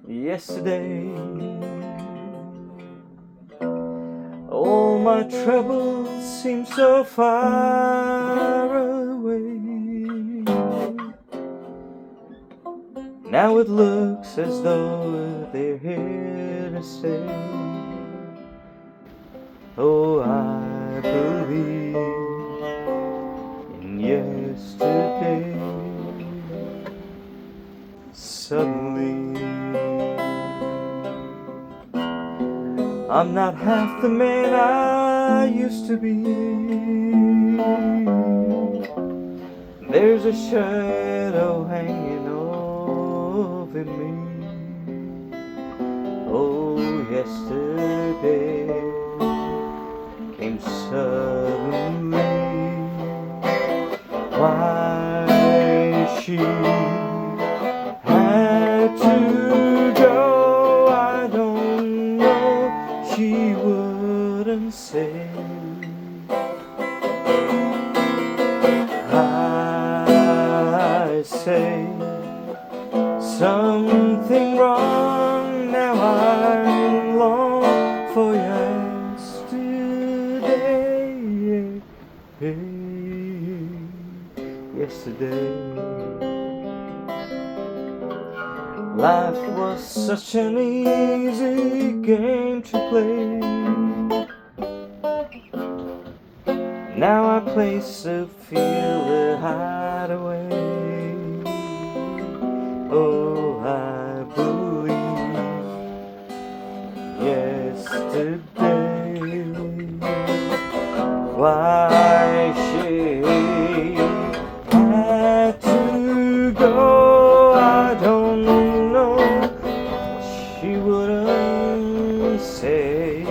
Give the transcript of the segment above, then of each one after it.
Yesterday, all my troubles seem so far away. Now it looks as though they're here to stay. Oh, I believe in yesterday. Suddenly, I'm not half the man I used to be. There's a shadow hanging over me. Oh, yesterday came suddenly. Why she had to go, I don't know. She wouldn't say. I say something wrong. Now I long for yesterday. Yesterday, life was such an easy game to play. Now I place a field hideaway. Oh, I believe yesterday. Why she had to go, I don't know. She wouldn't say.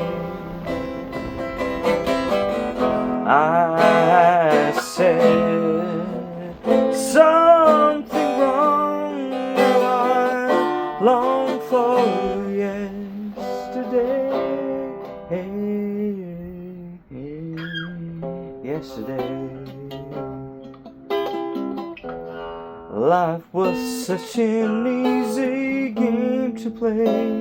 I said something wrong. Now I long for yesterday. Yesterday, life was such an easy game to play.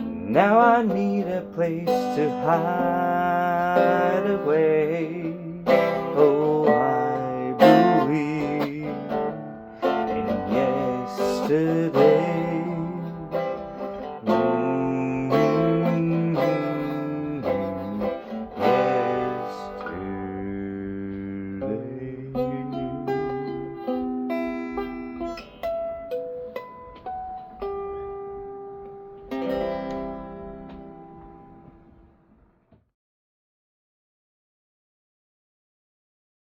Now I need a place to hide away. Oh, I believe in yesterday.